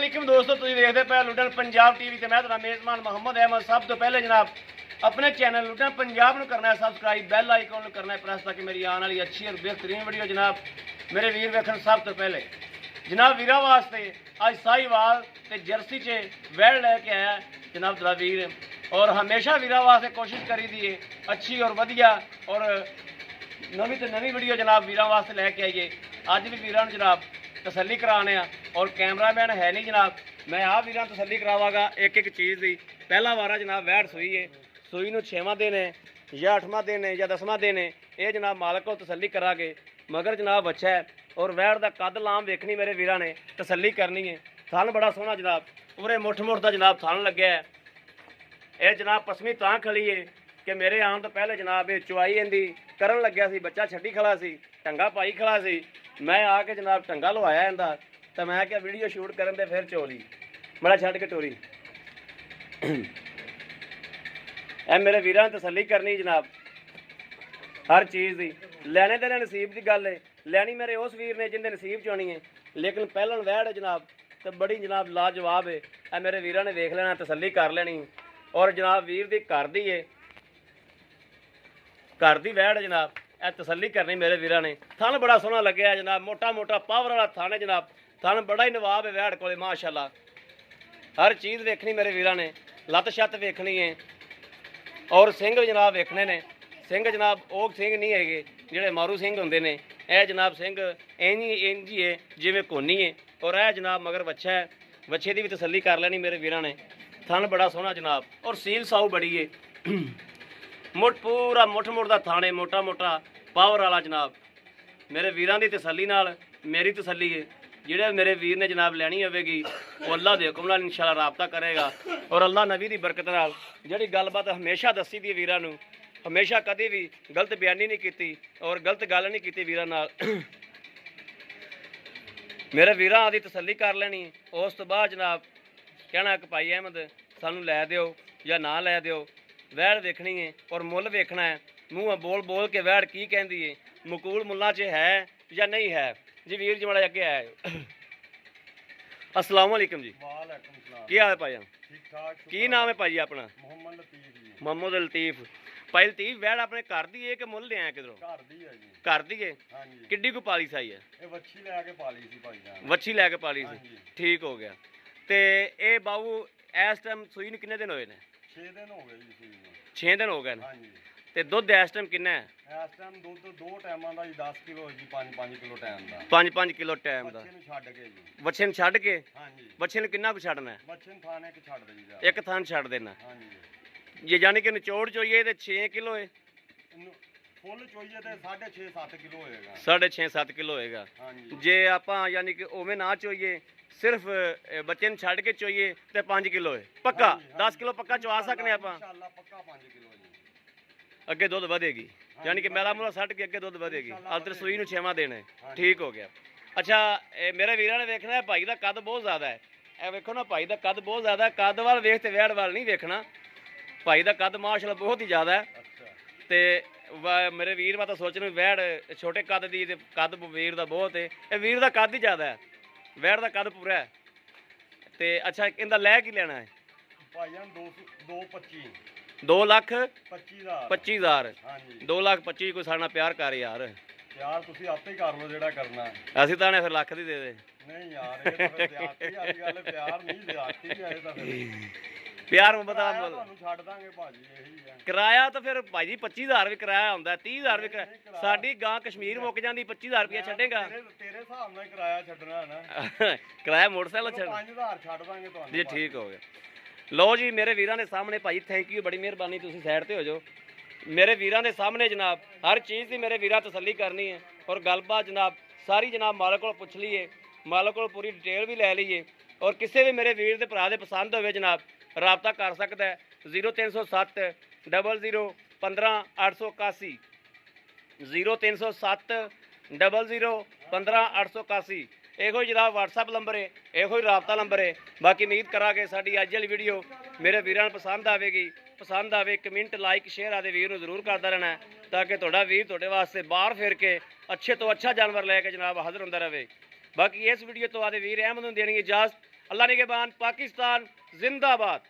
वालेकुम दोस्तों, तुम देखते पे लुटन पंजाब टीवी ते मैं तेरा मेज़बान मोहम्मद अहमद। सब तो पहले जनाब अपने चैनल लुटन पंजाब ਨੂੰ करना है सबसक्राइब, बैल आइकन ਨੂੰ करना है प्रेस ताकि मेरी आने वाली अच्छी और बेहतरीन वीडियो जनाब मेरे वीर वेखन। सब तो पहले जनाब वीरा वास्ते आज साहीवाल ते जर्सी च वैड़ लेके आया जनाब तेरा वीर, और हमेशा वीरा वास्ते कोशिश करी दी है अच्छी और वधिया और नवी तो नवी वीडियो जनाब वीरा वास्ते लैके आइए। अज भी वीरा जनाब तसल्ली कराने और कैमरामैन है नहीं जनाब, मैं आप वीर तसल्ली करावागा एक एक चीज़ की। पहला वारा जनाब वैड़ सूई है, सूई नूं 6वां दिन है या 8वां दिन है या 10वां दिन है, ये जनाब मालक को तसल्ली करांगे। मगर जनाब बच्चा है और वैड़ का कद लाम वेखनी मेरे वीर ने तसल्ली करनी है। थन बड़ा सोहना जनाब उरे मुठ मुठ का जनाब थन लग्या है। ये जनाब पसमी तां खड़ी है कि मेरे आने तो पहले जनाब ये चुआई इहदी करन लग्या सी, बच्चा छड्डी खड़ा सी, टंगा पाई खड़ा सी। मैं आके जनाब टंगा लवाया इहदा तो मैं क्या वीडियो शूट करन दे फिर चोरी बड़ा छड्ड के टोरी। ए मेरे वीरां ने तसल्ली करनी जनाब हर चीज़ की। लैने देने नसीब की गल है, लैनी मेरे उस वीर ने जिंदे नसीब च होनी है, लेकिन पहलन वैड़ है जनाब तो बड़ी जनाब लाजवाब है। ए मेरे वीरां ने देख लेना तसल्ली कर लेनी, और जनाब वीर दी घर दी है, घर दी वैड़ जनाब ए तसल्ली करनी मेरे वीरां ने। थन बड़ा सोहना लग्या जनाब, मोटा मोटा पावर वाला थन है जनाब, थन बड़ा ही नवाब है वैड़ कोले माशाल्लाह। हर चीज़ वेखनी मेरे वीरां ने, लत्त छत्त वेखनी है और सिंह जनाब वेखने ने। सिंह जनाब वो सिंह नहीं है जिहड़े मारू सिंह होंदे ने, यह जनाब सिंह इंज ही है जिवें कोनी है। और यह जनाब मगर बच्चा है, बच्चे की भी तसल्ली कर लेनी मेरे वीरां ने। थन बड़ा सोहना जनाब और सील साऊ बड़ी है, मुठ पूरा मुठ मुठ का थाने मोटा मोटा पावर वाला जनाब। मेरे वीरां दी तसल्ली नाल मेरी तसल्ली है। जिहड़े मेरे वीर ने जनाब लैनी होगी वो अल्लाह दे हुक्म नाल इंशाअल्लाह राबता करेगा, और अल्लाह नबी दी बरकत नाल जिहड़ी गलबात हमेशा दसी दी वीरां नूं, हमेशा कभी भी गलत बयानी नहीं की और गलत गल नहीं की वीरां नाल। मेरे वीरां आदि तसल्ली कर लेनी। उस तो बाद जनाब कहना कि भाई अहमद सानू लै दिओ या ना लै दिओ, वैड़ वेखनी है और मुल वेखना है। मूँह बोल बोल के वैड़ की कहती है, मकूल मुल्लां च है या नहीं है। जी वीर जी माड़ा अगे आए। अस्सलाम वालेकुम जी। वालेकुम सलाम। की हाल है भाई? ठीक ठाक। की नाम है भाई अपना? मोहम्मद लतीफ जी। मोहम्मद लतीफ। भाई लतीफ वैड़ अपने घर दी है कि मुल लिया किधरों? घर दी है जी। घर दी है। हाँ जी। किड्डी को पाली साई है? ये वच्छी लेके पाली सी भाई जान। वच्छी लैके पाली हाँ सी, जी। ठीक हो गया। ते ए बाबू इस टाइम सूई नूं किन्ने दिन होए ने? 6 दिन हो गए जी सूई ਨੂੰ। 6 दिन हो गए ने। हाँ जी। ते दुध इस टाइम किन्ना है? ਇਸ ਟਾਈਮ ਦੁੱਧ ਦੋ ਟਾਈਮਾਂ ਦਾ ਜੀ 10 ਕਿਲੋ ਜੀ, 5-5 ਕਿਲੋ ਟਾਈਮ ਦਾ। 5-5 ਕਿਲੋ ਟਾਈਮ ਦਾ। ਬੱਚੇ ਨੂੰ ਛੱਡ ਕੇ ਜੀ। ਬੱਚੇ ਨੂੰ ਛੱਡ ਕੇ? ਹਾਂ ਜੀ। ਬੱਚੇ ਨੂੰ ਕਿੰਨਾ ਕੁ ਛੱਡਣਾ ਹੈ? ਬੱਚੇ ਨੂੰ ਥਾਣੇ ਕਿ ਛੱਡ ਦੇਈਦਾ। ਇੱਕ ਥਾਂ ਛੱਡ ਦੇਣਾ। ਹਾਂ ਜੀ। ਜੇ ਜਾਨੀ ਕਿ ਨਿਚੋੜ ਚੋਈਏ ਤੇ 6 ਕਿਲੋ ਹੈ, ਇਹਨੂੰ ਫੁੱਲ ਚੋਈਏ ਤੇ 6.5-7 ਕਿਲੋ ਹੋਏਗਾ। 6.5-7 ਕਿਲੋ ਹੋਏਗਾ। ਹਾਂ ਜੀ। ਜੇ ਆਪਾਂ ਯਾਨੀ ਕਿ ਉਵੇਂ ਨਾ ਚੋਈਏ, ਸਿਰਫ ਬੱਚੇ ਨੂੰ ਛੱਡ ਕੇ ਚੋਈਏ ਤੇ 5 ਕਿਲੋ ਹੈ ਪੱਕਾ। 10 ਕਿਲੋ ਪੱਕਾ ਚਵਾ ਸਕਨੇ ਆਪਾਂ ਇਨਸ਼ਾਅੱਲਾ ਪੱਕਾ 5 ਕਿਲੋ ਜੀ। ਅੱਗੇ ਦੁੱਧ ਵਧੇਗੀ, ਯਾਨੀ ਕਿ ਮੇਲਾ ਮੂਲਾ ਸੱਟ ਕੇ ਅੱਗੇ ਦੁੱਧ ਵਧੇਗੀ। ਅਲਤਰ ਸੂਈ ਨੂੰ 6ਵਾਂ ਦੇਣਾ ਹੈ, ਠੀਕ ਹੋ ਗਿਆ। ਅੱਛਾ ਇਹ ਮੇਰੇ ਵੀਰਾਂ ਨੇ ਵੇਖਣਾ ਹੈ ਭਾਈ ਦਾ ਕੱਦ ਬਹੁਤ ਜ਼ਿਆਦਾ ਹੈ। ਇਹ ਵੇਖੋ ਨਾ ਭਾਈ ਦਾ ਕੱਦ ਬਹੁਤ ਜ਼ਿਆਦਾ ਹੈ, ਕੱਦ ਵੱਲ ਵੇਖ ਤੇ ਵੈੜ ਵੱਲ ਨਹੀਂ ਵੇਖਣਾ। ਭਾਈ ਦਾ ਕੱਦ ਮਾਸ਼ਾਅੱਲਾ ਬਹੁਤ ਹੀ ਜ਼ਿਆਦਾ ਹੈ। ਅੱਛਾ। ਤੇ ਮੇਰੇ ਵੀਰ ਮੈਂ ਤਾਂ ਸੋਚ ਰਿਹਾ ਵੈੜ ਛੋਟੇ ਕੱਦ ਦੀ ਤੇ ਕੱਦ ਵੀਰ ਦਾ ਬਹੁਤ ਹੈ। ਇਹ ਵੀਰ ਦਾ ਕੱਦ ਹੀ ਜ਼ਿਆਦਾ ਹੈ, ਵੈੜ ਦਾ ਕੱਦ ਪੂਰਾ ਹੈ। ਤੇ ਅੱਛਾ ਇਹਦਾ ਲੈ ਕੀ ਲੈਣਾ ਹੈ? ਭਾਈ ਜਾਨ 2.25 2 ਲੱਖ 25,000। 25,000। ਹਾਂ ਜੀ। 2 ਲੱਖ 25 ਕੋਈ ਸਾਡਾ ਪਿਆਰ ਕਰ ਯਾਰ। ਯਾਰ ਤੁਸੀਂ ਆਪੇ ਹੀ ਕਰ ਲਓ ਜਿਹੜਾ ਕਰਨਾ। ਅਸੀਂ ਤਾਂ ਨੇ ਫਿਰ ਲੱਖ ਦੀ ਦੇ ਦੇ। ਨਹੀਂ ਯਾਰ ਇਹ ਤਾਂ ਫਿਰ ਜ਼ਿਆਦਤੀ ਵਾਲੀ ਗੱਲ ਹੈ, ਪਿਆਰ ਨਹੀਂ ਜ਼ਿਆਦਤੀ ਵੀ ਆਏ ਤਾਂ ਫਿਰ ਪਿਆਰ ਮੁਹੱਬਤ ਕਿਰਾਇਆ ਦਾ ਤੁਹਾਨੂੰ ਛੱਡ ਦਾਂਗੇ ਭਾਜੀ, ਇਹੀ ਹੈ। ਕਿਰਾਇਆ ਤਾਂ ਫਿਰ ਭਾਈ ਜੀ 25,000 ਵੀ ਕਿਰਾਇਆ ਹੁੰਦਾ, 30,000 ਵੀ ਕਿਰਾਇਆ। ਸਾਡੀ ਗਾਂ ਕਸ਼ਮੀਰ ਮੁੱਕ ਜਾਂਦੀ 25,000 ਰੁਪਇਆ ਛੱਡੇਗਾ। ਤੇਰੇ ਹਿਸਾਬ ਨਾਲ ਹੀ ਕਿਰਾਇਆ ਛੱਡਣਾ ਹੈ ਨਾ। ਕਿਰਾਇਆ ਮੋਟਰਸਾਈਕਲ ਛੱਡ 5,000 ਛੱਡ ਦਾਂਗੇ ਤੁਹਾਨੂੰ ਜੀ, ਠੀਕ ਹੋ ਗਿਆ। ਲਓ ਜੀ ਮੇਰੇ ਵੀਰਾਂ ਦੇ ਸਾਹਮਣੇ ਭਾਈ ਥੈਂਕ ਯੂ, ਬੜੀ ਮਿਹਰਬਾਨੀ, ਤੁਸੀਂ ਸਾਈਡ ਤੇ ਹੋ ਜਾਓ। ਮੇਰੇ ਵੀਰਾਂ ਦੇ ਸਾਹਮਣੇ ਜਨਾਬ ਹਰ ਚੀਜ਼ ਦੀ ਮੇਰੇ ਵੀਰਾਂ ਤਸੱਲੀ ਕਰਨੀ ਹੈ ਔਰ ਗੱਲਬਾਤ ਜਨਾਬ ਸਾਰੀ ਜਨਾਬ ਮਾਲਕ ਕੋਲ ਪੁੱਛ ਲਈਏ, ਮਾਲਕ ਕੋਲ ਪੂਰੀ ਡਿਟੇਲ ਵੀ ਲੈ ਲਈਏ। ਔਰ ਕਿਸੇ ਵੀ ਮੇਰੇ ਵੀਰ ਦੇ ਭਰਾ ਦੇ ਪਸੰਦ ਹੋਵੇ ਜਨਾਬ ਰਾਬਤਾ ਕਰ ਸਕਦਾ ਹੈ 0307 00 15 881 0307 00 15 881। ਇਹੋ ਹੀ ਜਨਾਬ WhatsApp ਨੰਬਰ ਹੈ, ਇਹੋ ਹੀ ਰਾਬਤਾ ਨੰਬਰ ਹੈ। ਬਾਕੀ ਉਮੀਦ ਕਰਾਂਗੇ ਸਾਡੀ ਅੱਜ ਵਾਲੀ ਵੀਡੀਓ ਮੇਰੇ ਵੀਰਾਂ ਨੂੰ ਪਸੰਦ ਆਵੇਗੀ। ਪਸੰਦ ਆਵੇ ਕਮੈਂਟ ਲਾਈਕ ਸ਼ੇਅਰ ਆਦੇ ਵੀਰ ਨੂੰ ਜ਼ਰੂਰ ਕਰਦਾ ਰਹਿਣਾ ਤਾਂ ਕਿ ਤੁਹਾਡਾ ਵੀਰ ਤੁਹਾਡੇ ਵਾਸਤੇ ਬਾਹਰ ਫਿਰ ਕੇ ਅੱਛੇ ਤੋਂ ਅੱਛਾ ਜਾਨਵਰ ਲੈ ਕੇ ਜਨਾਬ ਹਾਜ਼ਰ ਹੁੰਦਾ ਰਹੇ। ਬਾਕੀ ਇਸ ਵੀਡੀਓ ਤੋਂ ਆਦੇ ਵੀਰ ਅਹਿਮਦ ਨੂੰ ਦੇਣੀ ਇਜਾਜ਼ਤ। अल्लाह निगहबान, पाकिस्तान जिंदाबाद।